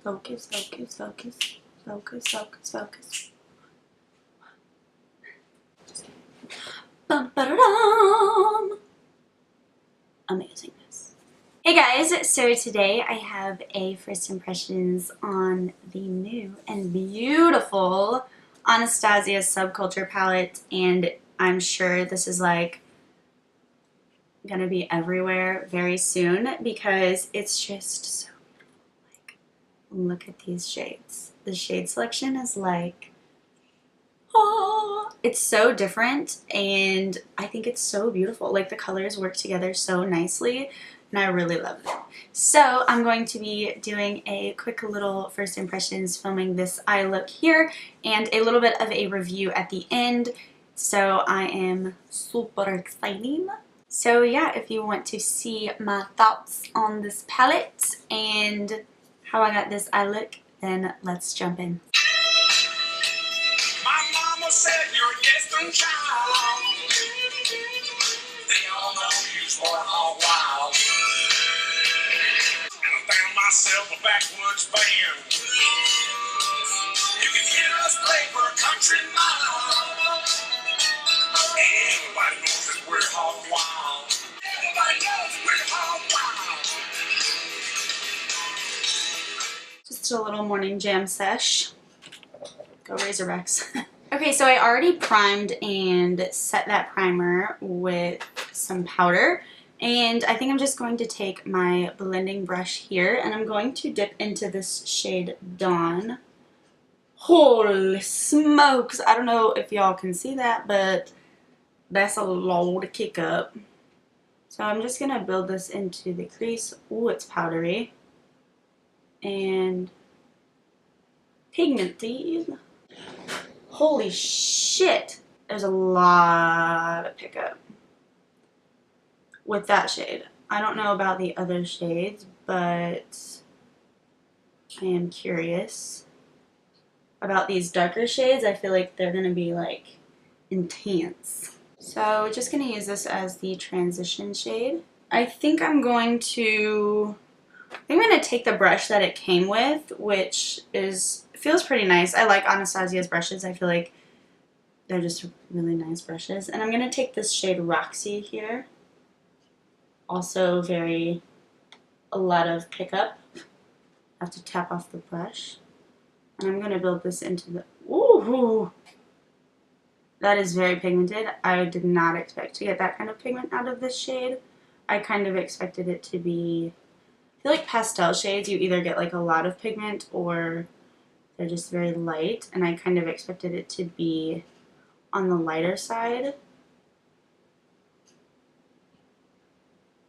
Focus, focus, focus, focus, focus, focus. Bum, ba-da-dum. Amazingness. Hey guys, so today I have a first impressions on the new and beautiful Anastasia Subculture palette, and I'm sure this is like gonna be everywhere very soon because it's just so beautiful. Like, look at these shades. The shade selection is like, oh, it's so different, and I think it's so beautiful. Like, the colors work together so nicely, and I really love it. So I'm going to be doing a quick little first impressions, filming this eye look here, and a little bit of a review at the end. So I am super excited. So yeah, if you want to see my thoughts on this palette and how I got this eye look, then let's jump in. My mama said you're a destined child. They all know you for a while. And I found myself a backwoods band. You can hear us play for a country mile. Everybody knows that we're hog wild. Everybody knows we're hog wild. Just a little morning jam sesh. Go Razorbacks. Okay, so I already primed and set that primer with some powder. And I think I'm just going to take my blending brush here and I'm going to dip into this shade Dawn. Holy smokes! I don't know if y'all can see that, but that's a lot to kick up. So I'm just going to build this into the crease. Ooh, it's powdery. And pigmented. Holy shit! There's a lot of pickup with that shade. I don't know about the other shades, but I am curious about these darker shades. I feel like they're going to be like intense. So just going to use this as the transition shade. I think I'm going to take the brush that it came with, which feels pretty nice. I like Anastasia's brushes. I feel like they're just really nice brushes. And I'm going to take this shade Roxy here. Also a lot of pickup. I have to tap off the brush. And I'm going to build this into the, ooh, that is very pigmented. I did not expect to get that kind of pigment out of this shade. I kind of expected it to be, I feel like pastel shades, you either get like a lot of pigment or they're just very light. And I kind of expected it to be on the lighter side.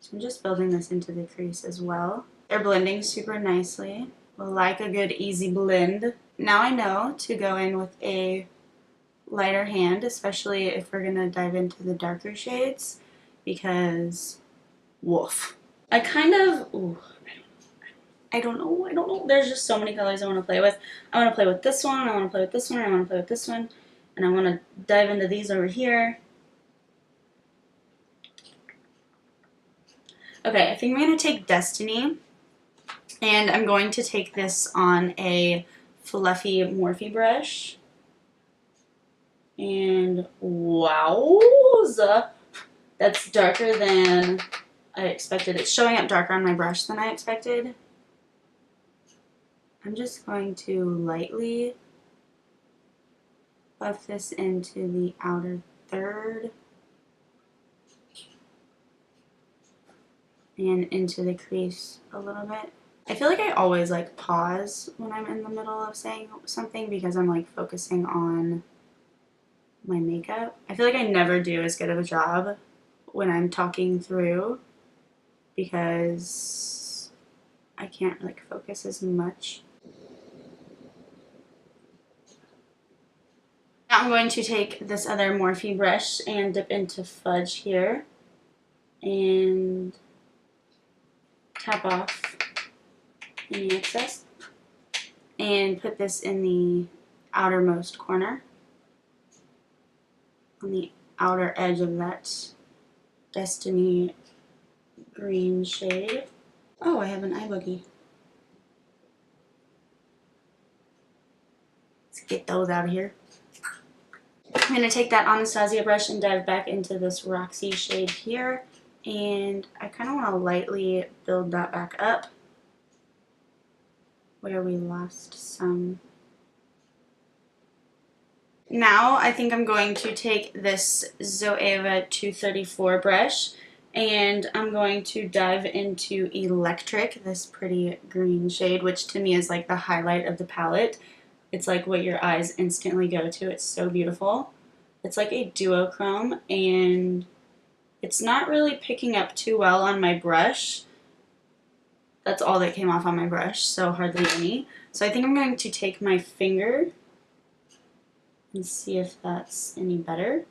So I'm just building this into the crease as well. They're blending super nicely. Like a good easy blend. Now I know to go in with a lighter hand, especially if we're gonna dive into the darker shades, because woof. I kind of, ooh, I don't know. There's just so many colors I want to play with. I want to play with this one, I want to play with this one, I want to play with this one, and I want to dive into these over here. Okay, I think I'm going to take Destiny, and I'm going to take this on a fluffy Morphe brush. And wowza, that's darker than I expected. It's showing up darker on my brush than I expected. I'm just going to lightly buff this into the outer third and into the crease a little bit. I feel like I always like pause when I'm in the middle of saying something because I'm like focusing on my makeup. I feel like I never do as good of a job when I'm talking through because I can't like focus as much. Now I'm going to take this other Morphe brush and dip into Fudge here and tap off any excess and put this in the outermost corner, on the outer edge of that Destiny green shade. Oh, I have an eye boogie. get those out of here. I'm going to take that Anastasia brush and dive back into this Roxy shade here. And I kind of want to lightly build that back up where we lost some. Now I think I'm going to take this Zoeva 234 brush and I'm going to dive into Electric, this pretty green shade, which to me is like the highlight of the palette. It's like what your eyes instantly go to. It's so beautiful. It's like a duochrome and it's not really picking up too well on my brush. That's all that came off on my brush, so hardly any. So I think I'm going to take my finger and see if that's any better.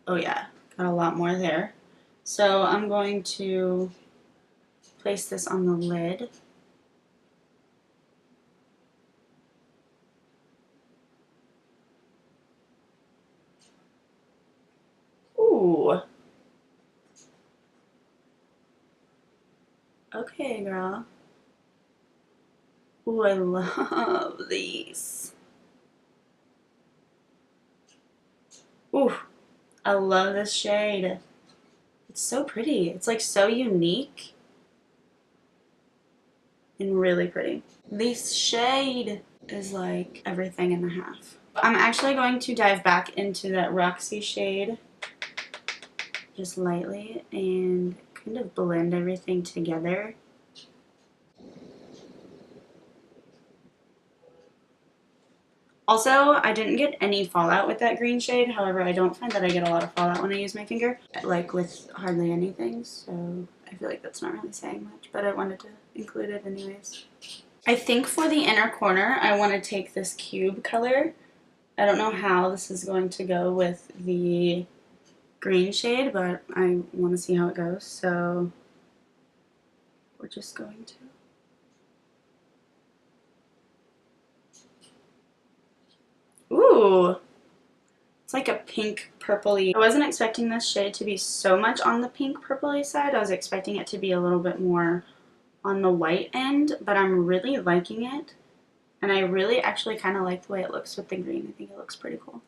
Oh yeah, got a lot more there. So I'm going to place this on the lid. Ooh. Okay, girl. Ooh, I love these. Ooh, I love this shade. It's so pretty. It's like so unique and really pretty. This shade is like everything and a half. I'm actually going to dive back into that Roxy shade just lightly and kind of blend everything together. Also, I didn't get any fallout with that green shade. However, I don't find that I get a lot of fallout when I use my finger, like with hardly anything. So I feel like that's not really saying much, but I wanted to include it anyways. I think for the inner corner, I want to take this cube color. I don't know how this is going to go with the green shade, but I want to see how it goes. So we're just going to. Ooh, it's like a pink purpley. I wasn't expecting this shade to be so much on the pink purpley side. I was expecting it to be a little bit more on the white end, but I'm really liking it. And I really actually kind of like the way it looks with the green. I think it looks pretty cool.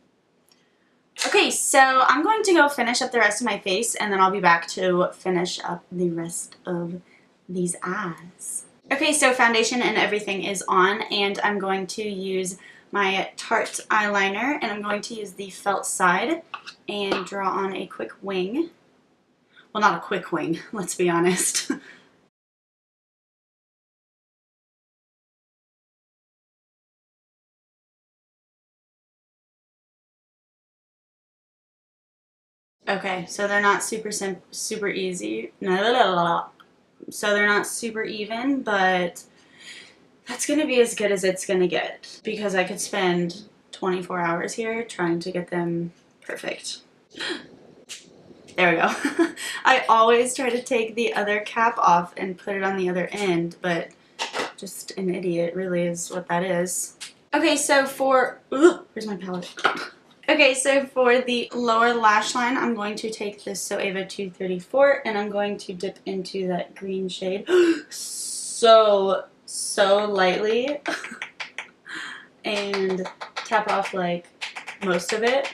Okay, so I'm going to go finish up the rest of my face and then I'll be back to finish up the rest of these eyes. Okay, so foundation and everything is on and I'm going to use my Tarte eyeliner and I'm going to use the felt side and draw on a quick wing. Well, not a quick wing, let's be honest. Okay, so they're not super easy. So they're not super even, but that's going to be as good as it's going to get because I could spend 24 hours here trying to get them perfect. There we go. I always try to take the other cap off and put it on the other end, but just an idiot really is what that is. Okay, so for, where's my palette? Okay, so for the lower lash line, I'm going to take this Zoeva 234 and I'm going to dip into that green shade so lightly and tap off like most of it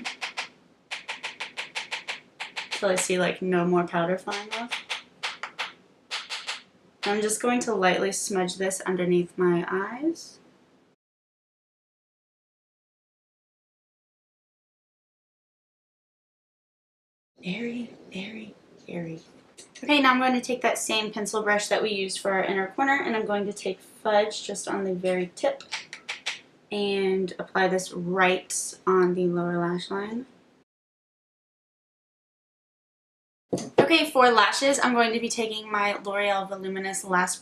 until I see like no more powder flying off. I'm just going to lightly smudge this underneath my eyes. Very, very, very. Okay, now I'm going to take that same pencil brush that we used for our inner corner and I'm going to take fudge just on the very tip and apply this right on the lower lash line. Okay, for lashes, I'm going to be taking my L'Oreal Voluminous Lash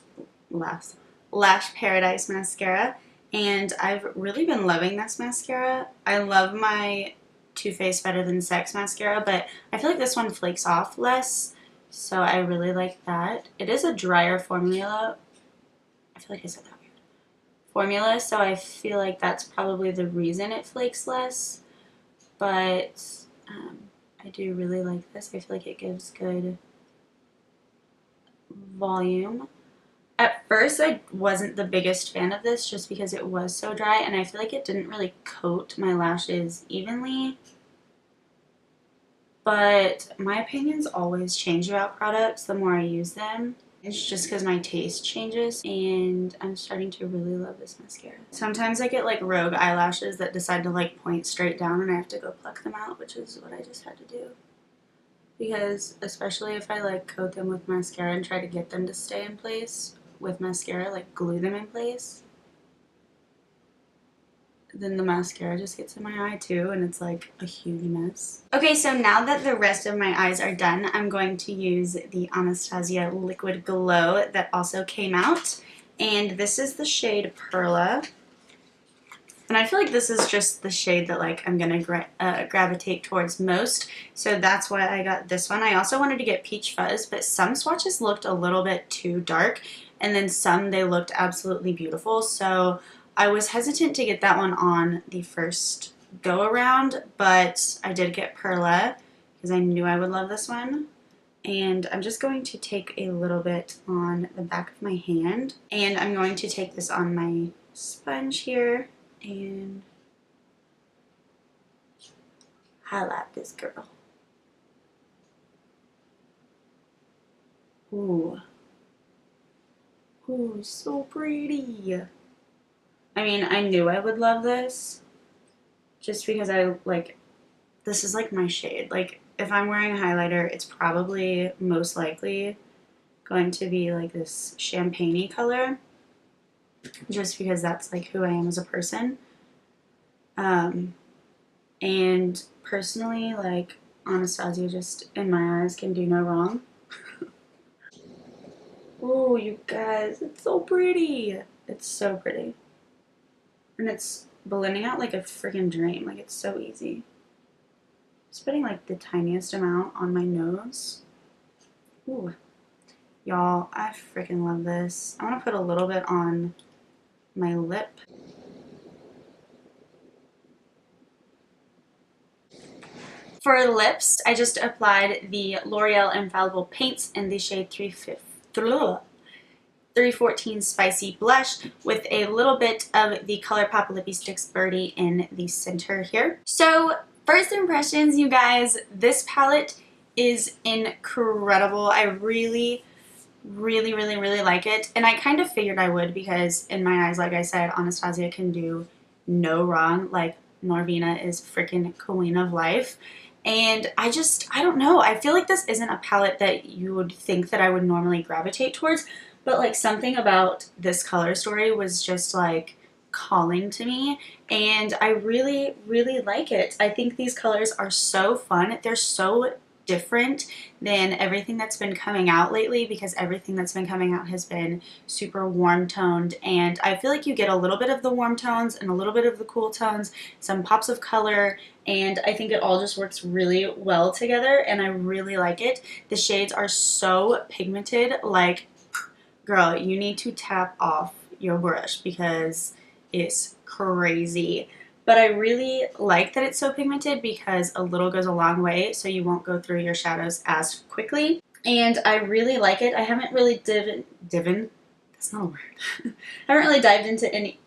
Paradise Mascara and I've really been loving this mascara. I love my Too Faced Better Than Sex mascara, but I feel like this one flakes off less, so I really like that. It is a drier formula. I feel like I said that weird. Formula, so I feel like that's probably the reason it flakes less, but I do really like this. I feel like it gives good volume. At first I wasn't the biggest fan of this just because it was so dry, and I feel like it didn't really coat my lashes evenly. But my opinions always change about products the more I use them. It's just because my taste changes, and I'm starting to really love this mascara. Sometimes I get like rogue eyelashes that decide to like point straight down and I have to go pluck them out, which is what I just had to do. Because especially if I like coat them with mascara and try to get them to stay in place with mascara, like glue them in place, then the mascara just gets in my eye too, and it's like a huge mess. Okay, so now that the rest of my eyes are done, I'm going to use the Anastasia Liquid Glow that also came out, and this is the shade Perla. And I feel like this is just the shade that like I'm gonna gravitate towards most, so that's why I got this one. I also wanted to get Peach Fuzz, but some swatches looked a little bit too dark, and then some they looked absolutely beautiful, so I was hesitant to get that one on the first go around, but I did get Perla because I knew I would love this one. And I'm just going to take a little bit on the back of my hand, and I'm going to take this on my sponge here and highlight this girl. Ooh. Ooh, so pretty. I mean, I knew I would love this just because I like, this is like my shade. Like, if I'm wearing a highlighter, it's probably most likely going to be like this champagne-y color just because that's like who I am as a person. And personally, like, Anastasia just, in my eyes, can do no wrong. Oh, you guys, it's so pretty. It's so pretty. And it's blending out like a freaking dream. Like, it's so easy. Just putting like the tiniest amount on my nose. Ooh. Y'all, I freaking love this. I want to put a little bit on my lip. For lips, I just applied the L'Oreal Infallible Paints in the shade 314 Spicy Blush with a little bit of the ColourPop Lippie Sticks Birdie in the center here. So, first impressions, you guys, this palette is incredible. I really like it, and I kind of figured I would because in my eyes, like I said, Anastasia can do no wrong. Like, Norvina is freaking queen of life. And I don't know, I feel like this isn't a palette that you would think that I would normally gravitate towards, but like something about this color story was just like calling to me, and I really like it. I think these colors are so fun. They're so different than everything that's been coming out lately, because everything that's been coming out has been super warm toned, and I feel like you get a little bit of the warm tones and a little bit of the cool tones, some pops of color, and I think it all just works really well together, and I really like it. The shades are so pigmented, like, girl, you need to tap off your brush because it's crazy. But I really like that it's so pigmented because a little goes a long way, so you won't go through your shadows as quickly. And I really like it. I haven't really that's not a word. I haven't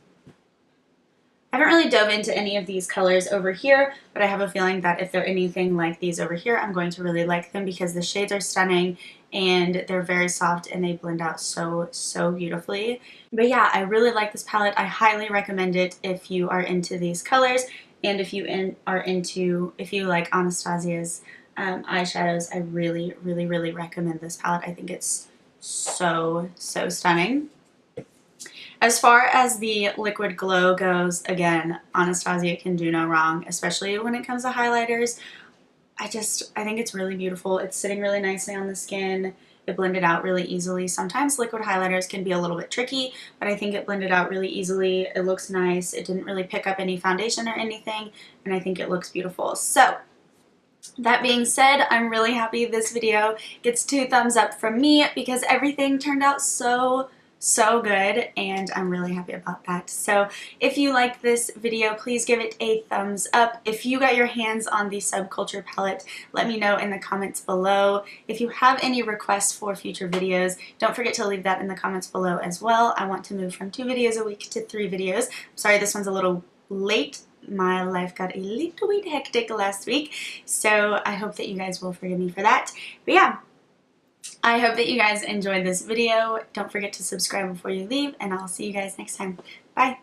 really dove into any of these colors over here, but I have a feeling that if they're anything like these over here, I'm going to really like them because the shades are stunning and they're very soft and they blend out so beautifully. But yeah, I really like this palette. I highly recommend it if you are into these colors, and if you if you like Anastasia's eyeshadows, I really recommend this palette. I think it's so stunning. As far as the liquid glow goes, again, Anastasia can do no wrong, especially when it comes to highlighters. I think it's really beautiful. It's sitting really nicely on the skin. It blended out really easily. Sometimes liquid highlighters can be a little bit tricky, but I think it blended out really easily. It looks nice. It didn't really pick up any foundation or anything, and I think it looks beautiful. So, that being said, I'm really happy this video gets 2 thumbs up from me because everything turned out so so good, and I'm really happy about that. So if you like this video, please give it a thumbs up. If you got your hands on the Subculture palette, let me know in the comments below. If you have any requests for future videos, don't forget to leave that in the comments below as well. I want to move from 2 videos a week to 3 videos. I'm sorry this one's a little late. My life got a little bit hectic last week, so I hope that you guys will forgive me for that. But yeah, I hope that you guys enjoyed this video. Don't forget to subscribe before you leave, and I'll see you guys next time. Bye!